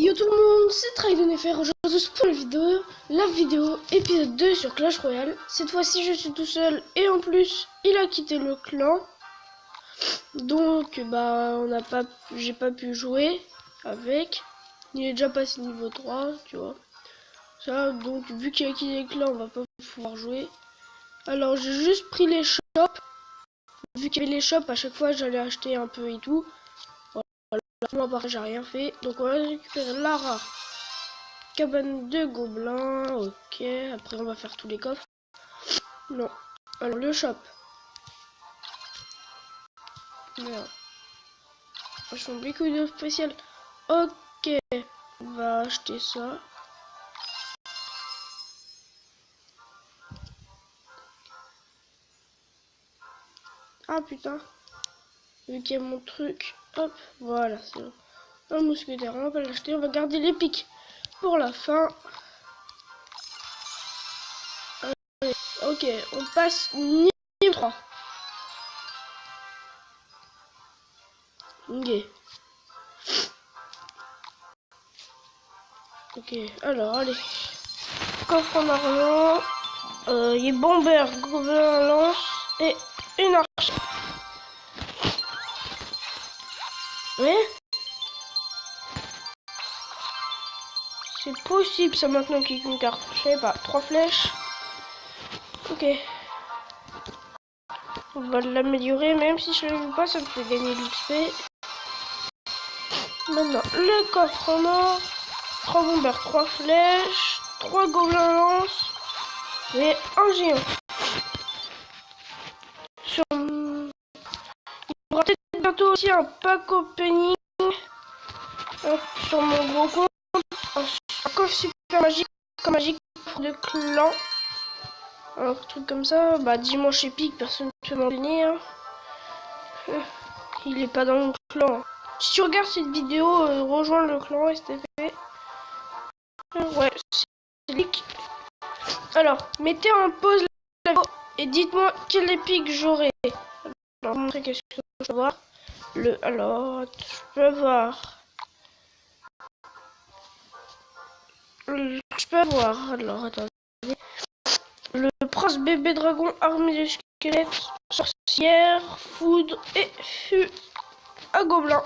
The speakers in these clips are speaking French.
Yo tout le monde, c'est TryDonFR. Aujourd'hui pour la vidéo épisode 2 sur Clash Royale. Cette fois-ci je suis tout seul et en plus il a quitté le clan. Donc j'ai pas pu jouer avec. Il est déjà passé niveau 3, tu vois. Ça, donc vu qu'il a quitté le clan, on va pas pouvoir jouer. Alors j'ai juste pris les shops. Vu qu'il y avait les shops, à chaque fois j'allais acheter un peu et tout. Moi par j'ai rien fait, donc on va récupérer la rare. Cabane de gobelins, ok, après on va faire tous les coffres. Non, alors le shop. Merde. Son bécouille spécial. Ok, on va acheter ça. Ah putain, vu qu'il y a mon truc, hop, voilà, c'est bon. Un mousquetaire, on va l'acheter, on va garder les pics pour la fin. Allez, ok, on passe niveau 3. Ok, alors allez. Coffre en argent. Il y a bomber, gobelin, lance et une arche. Oui. C'est possible ça maintenant qu'il y a une carte. Je sais pas. 3 flèches. Ok. On va l'améliorer. Même si je ne joue pas, ça me fait gagner l'XP. Maintenant, le coffre en or. 3 bombers, 3 flèches. 3 gobelins lance. Et un géant. Il y aura peut-être bientôt aussi un pack opening. Sur mon gros compte. Un coffre super magique. Comme magique de clan. Un truc comme ça. Bah, dimanche épique, personne ne peut m'en donner. Hein. Il est pas dans mon clan. Si tu regardes cette vidéo, rejoins le clan STP. Ouais, c'est leak. Alors, mettez en pause la vidéo et dites-moi quel épique j'aurai. Alors, montrer qu'est-ce que je peux voir. Alors, je peux voir. Je peux voir. Alors, attendez. Le prince bébé dragon, armée de squelettes, sorcière, foudre et fût à gobelin.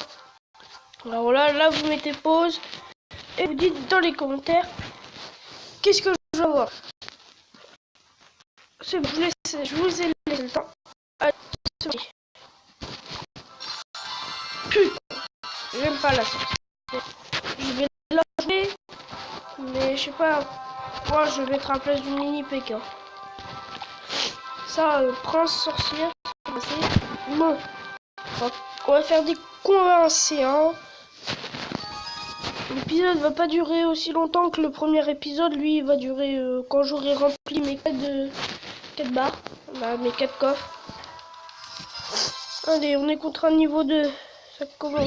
Alors là, vous mettez pause et vous dites dans les commentaires qu'est-ce que je dois voir. C'est bon, je vous ai laissé le temps. Allez, c'est parti. Putain, j'aime pas la sorcière. Je vais la jouer, mais je sais pas. Moi, je vais mettre à la place du mini P.K. Ça, prince sorcière, c'est bon. On va faire des convincés, hein. L'épisode va pas durer aussi longtemps que le premier épisode. Lui, il va durer quand j'aurai rempli mes 4 barres, mes 4 coffres. Allez, on est contre un niveau 2. Ça commence.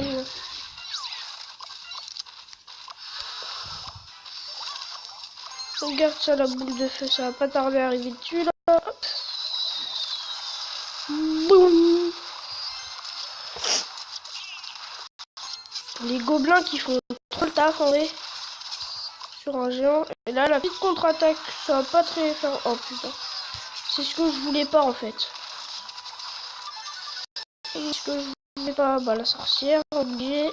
Regarde ça, la boule de feu, ça va pas tarder à arriver dessus là. Boum. Les gobelins qui font trop le taf en vrai. Sur un géant. Et là, la petite contre-attaque, ça va pas très faire. Oh putain. C'est ce que je voulais pas en fait. C'est ce que je voulais pas. Bah, la sorcière, obligé.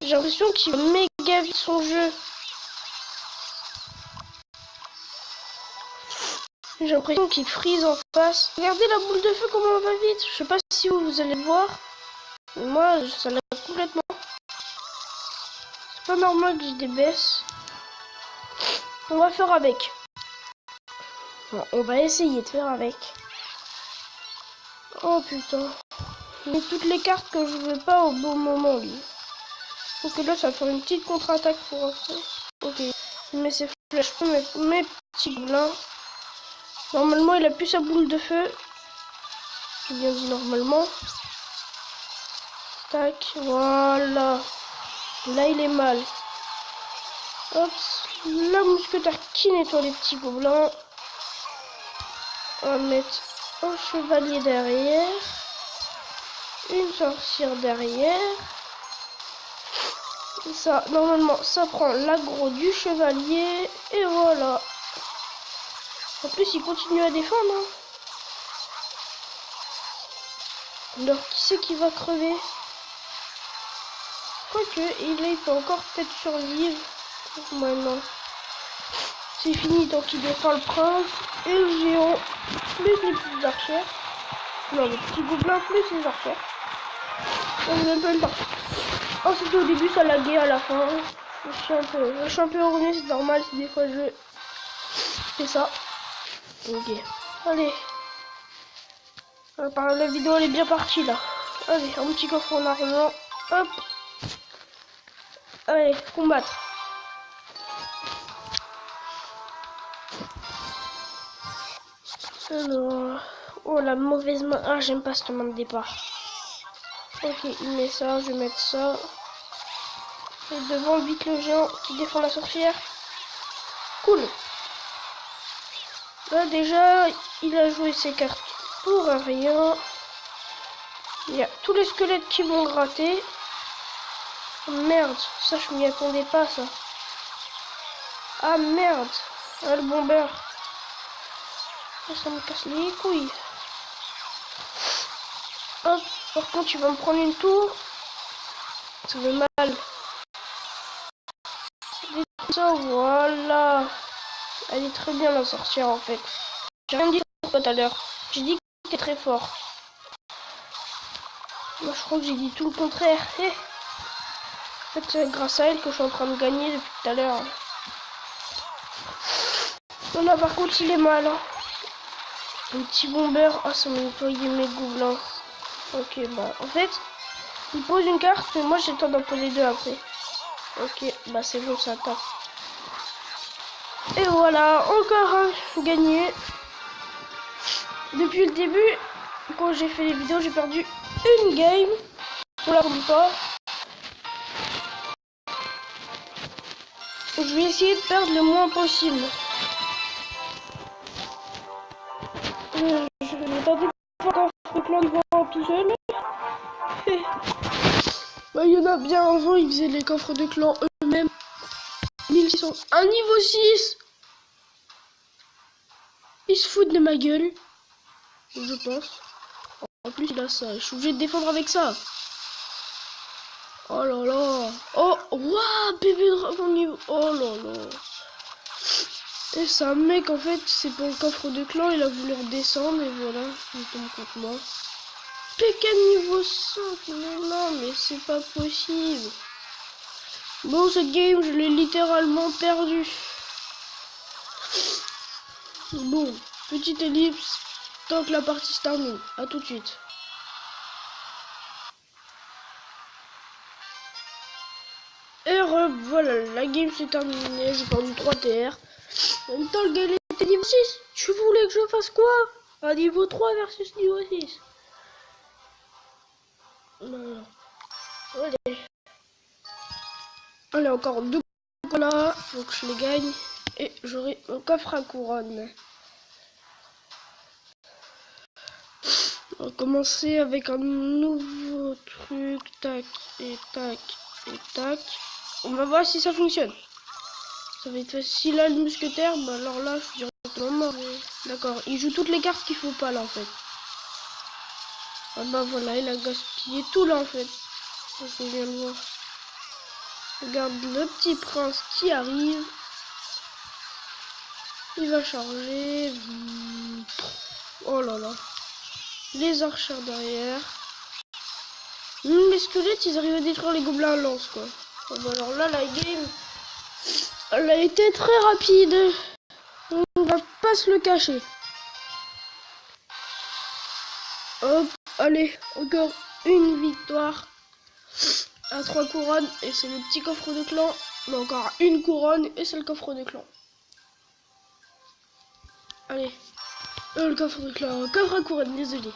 J'ai l'impression qu'il va méga vite son jeu. J'ai l'impression qu'il frise en face. Regardez la boule de feu, comment elle va vite. Je sais pas si vous allez le voir. Mais moi, ça l'a complètement. C'est pas normal que je débaisse. On va faire avec. Bon, on va essayer de faire avec. Oh putain. Il met toutes les cartes que je veux pas au bon moment, lui. Donc là, ça va faire une petite contre-attaque pour rentrer. Ok. Il met ses flèches. Je peux mettre mes petits gobelins. Normalement, il a plus sa boule de feu. J'ai bien dit normalement. Tac, voilà. Là, il est mal. Hop, la mousquetaire qui nettoie les petits gobelins. On va mettre un chevalier derrière. Une sorcière derrière. Ça, normalement, ça prend l'aggro du chevalier. Et voilà. En plus, il continue à défendre. Hein. Alors, qui c'est qui va crever? Quoique, il peut encore peut-être survivre. Maintenant. C'est fini tant qu'il défend le prince. Et le géant. Plus les petites archères. Non, les petits gobelins plus les archères. On n'a même pas le temps. Oh, c'était au début, ça laguait à la fin. Je suis un peu revenu, c'est normal si des fois je fais ça. Ok. Allez. La vidéo elle est bien partie là. Allez, un petit coffre en argent. Hop. Allez, combattre. Alors. Oh la mauvaise main. Ah, j'aime pas cette main de départ. Ok, il met ça, je vais mettre ça. Et devant vite le géant qui défend la sorcière. Cool. Là déjà, il a joué ses cartes pour rien. Il y a tous les squelettes qui vont gratter. Oh, merde, ça je m'y attendais pas ça. Ah merde. Ah, le bomber. Ça me casse les couilles. Hop, par contre tu vas me prendre une tour. Ça fait mal. Ça, voilà. Elle est très bien la sorcière en fait. J'ai rien dit tout à l'heure. J'ai dit que t'es très fort. Moi je crois que j'ai dit tout le contraire. En fait c'est grâce à elle que je suis en train de gagner depuis tout à l'heure. Non là par contre il est mal. Hein. Un petit bomber. Ah ça m'a nettoyé mes gobelins. Ok bah en fait il pose une carte mais moi j'ai le temps d'en poser deux après. Ok bah c'est bon ça attend. Et voilà encore un gagné. Depuis le début quand j'ai fait les vidéos j'ai perdu une game. On la compte pas. Je vais essayer de perdre le moins possible. Je vais tenter de faire encore le plan de vent tout seul. Bah, il y en a bien avant, ils faisaient les coffres de clan eux-mêmes. 1600. Un niveau 6. Ils se foutent de ma gueule. Je pense. En plus, il a ça. Je suis obligé de défendre avec ça. Oh là là. Oh, waouh, bébé dragon niveau. Oh là là. Et c'est un mec, en fait, c'est pour le coffre de clan. Il a voulu redescendre et voilà. Il tombe contre moi. Pékin niveau 5. Mais non, mais c'est pas possible. Bon, cette game, je l'ai littéralement perdu. Bon, petite ellipse. Tant que la partie se termine. A tout de suite. Et voilà, la game s'est terminée. J'ai perdu 3 TR. En même temps, le gars était niveau 6. Tu voulais que je fasse quoi? Un niveau 3 versus niveau 6. Non. Allez. Allez, encore 2 là. Faut que je les gagne. Et j'aurai mon coffre à couronne. On va commencer avec un nouveau truc. Tac et tac et tac. On va voir si ça fonctionne. Ça va être facile là, le mousquetaire. Bah alors là, je dirais directement. D'accord, il joue toutes les cartes qu'il faut pas là en fait. Ah bah voilà, il a gaspillé tout là en fait. On vient de voir. Regarde le petit prince qui arrive. Il va charger. Oh là là. Les archers derrière. Les squelettes, ils arrivent à détruire les gobelins à lance quoi. Ah bah alors là, la game, elle a été très rapide. On va pas se le cacher. Hop, allez, encore une victoire à 3 couronnes et c'est le petit coffre de clan. Mais encore une couronne et c'est le coffre de clan. Allez, le coffre de clan, coffre à couronne, désolé.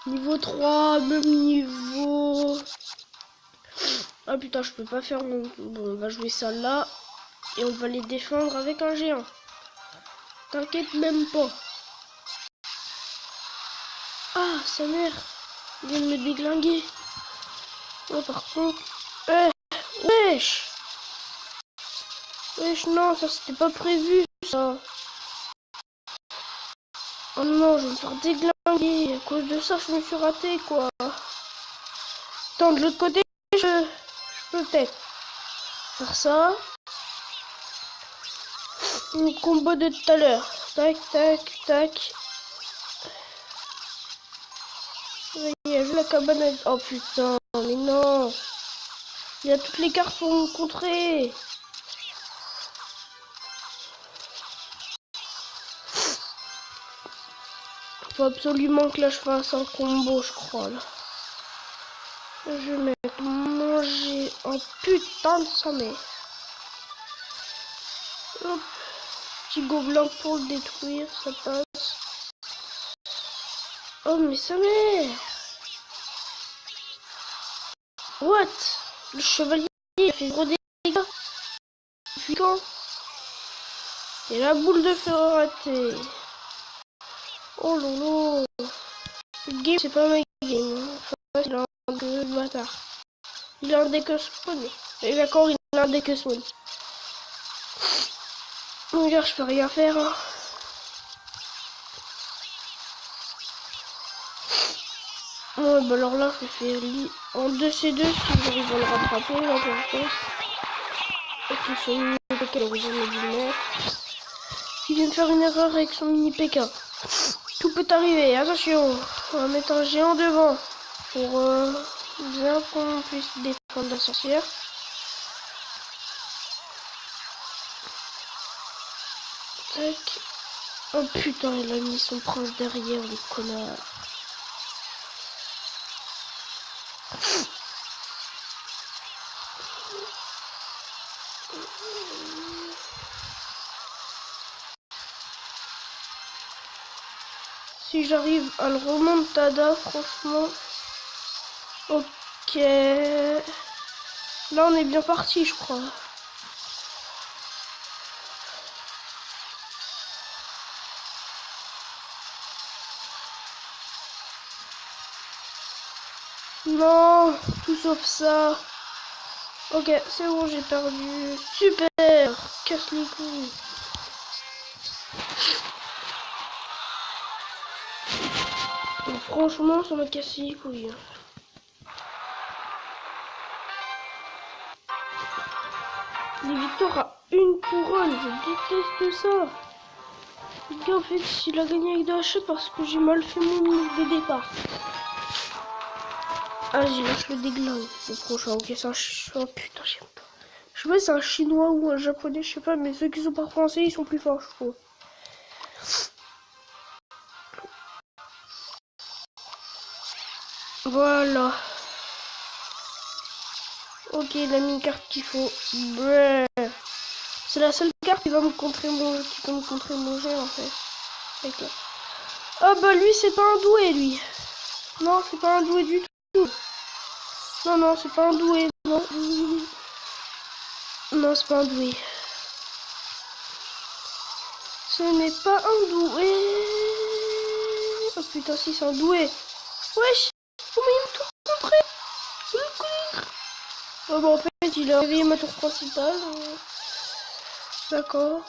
Niveau 3, même niveau. Ah putain, je peux pas faire mon. Bon, on va jouer ça là et on va les défendre avec un géant. T'inquiète même pas. Ah, sa mère vient de me déglinguer. Oh, par contre. Ouais, wesh. Wesh, non, ça c'était pas prévu, ça. Oh non, je vais me faire déglinguer. À cause de ça, je me suis raté, quoi. Attends, de l'autre côté, je peux peut-être faire ça. Une combo de tout à l'heure. Tac, tac, tac. Il y a juste la cabane à... Oh putain, mais non. Il y a toutes les cartes pour me contrer. Faut absolument que là je fasse un combo, je crois. Là. Je vais mettre manger un putain de sommeil. Hop. Petit gobelin pour le détruire, ça passe. Oh mais sa mère. What? Le chevalier a fait gros dégâts. Depuis quand? Et la boule de feu ratée. Oh lolo. Le game c'est pas ma game. Enfin, il a un de bâtard. Il a un deck spawn. Et d'accord, il a un deck spawn. Regarde, je peux rien faire. Hein. Ouais, bah alors là, je vais faire en 2C2 si j'arrive à le rattraper. Là, pour le ok, son mini PK, il aurait jamais dû le mettre. Il vient de faire une erreur avec son mini PK. Tout peut arriver, attention. On va mettre un géant devant pour bien qu'on puisse défendre la sorcière. Tac. Oh putain, il a mis son prince derrière, les connards. Si j'arrive à le remontada, franchement. Ok. Là, on est bien parti, je crois. Non, tout sauf ça. Ok, c'est bon, j'ai perdu. Super, casse les couilles. Et franchement, ça m'a cassé les couilles. Les victoires à une couronne, je déteste ça. Le gars, en fait, il a gagné avec 2 HP parce que j'ai mal fait mon move de départ. Ah, j'y lâche le déglingue. Le prochain, ok, c'est un oh putain, j'aime pas. Je sais pas si c'est un chinois ou un japonais, je sais pas, mais ceux qui sont pas français, ils sont plus forts, je trouve. Voilà. Ok, il a mis une carte qu'il faut. C'est la seule carte qui va me contrer mon jet en fait. Okay. Ah bah lui c'est pas un doué lui. Non c'est pas un doué du tout. Non non c'est pas un doué. Non. Non c'est pas un doué. Ce n'est pas un doué. Oh putain si c'est un doué. Wesh. Comment il m'a tout contré? Oh bah en fait il a réveillé ma tour principale. D'accord.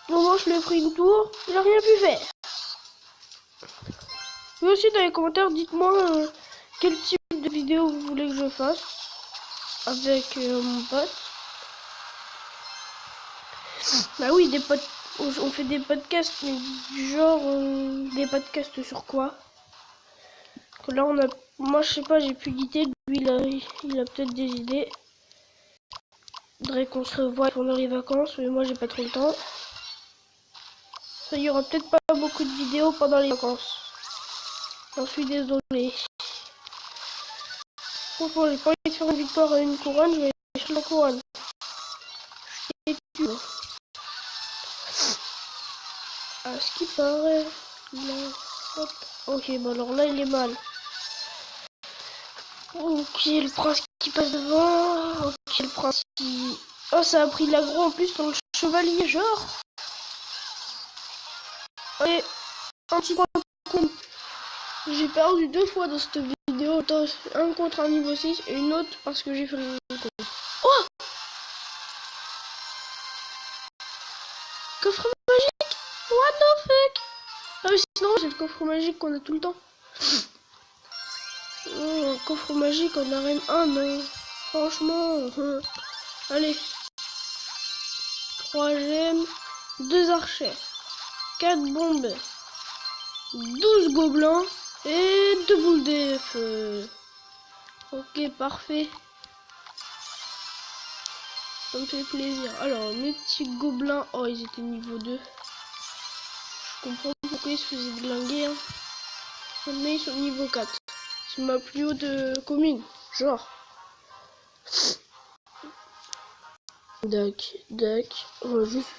Au moins, je lui ai pris une tour, il a rien pu faire. Vous aussi, dans les commentaires, dites-moi quel type de vidéo vous voulez que je fasse avec mon pote. Bah oui, on fait des podcasts, mais du genre, des podcasts sur quoi? Que là, moi, je sais pas, j'ai plus d'idées. Lui, il a peut-être des idées. Il faudrait qu'on se revoie pendant les vacances, mais moi, j'ai pas trop le temps. Il y aura peut-être pas beaucoup de vidéos pendant les vacances. J'en suis désolé. Franchement, j'ai pas envie de faire une victoire à une couronne, je vais chercher la couronne. Je suis têtu. À ce qui paraît. Là, hop. Ok, bon alors là il est mal. Ok, le prince qui passe devant. Ok, le prince qui... Oh, ça a pris de l'aggro en plus sur le chevalier, genre. Et un petit point. J'ai perdu 2 fois dans cette vidéo. un contre un niveau 6 et une autre parce que j'ai fait le con. Oh, coffre magique. What the fuck. Ah oui, sinon c'est le coffre magique qu'on a tout le temps. Oh, un coffre magique en arène 1, non. Franchement, allez. 3 gemmes, 2 archers, 4 bombes, 12 gobelins et 2 boules de feu. Ok, parfait. Ça me fait plaisir. Alors, mes petits gobelins, oh, ils étaient niveau 2. Je comprends pourquoi ils se faisaient glinguer. Hein. Maintenant, ils sont niveau 4. C'est ma plus haute commune. Genre. Dac. On va juste...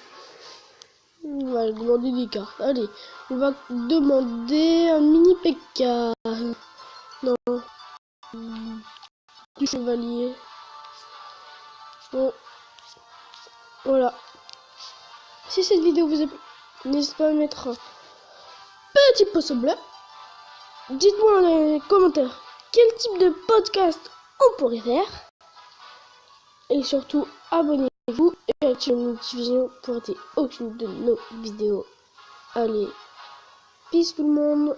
On va demander des cartes. Allez, on va demander un mini PK. Non. Du chevalier. Bon. Voilà. Si cette vidéo vous a plu, n'hésitez pas à mettre un petit pouce bleu. Dites-moi dans les commentaires quel type de podcast on pourrait faire. Et surtout, abonnez-vous et activez la notification pour rater aucune de nos vidéos. Allez, peace tout le monde.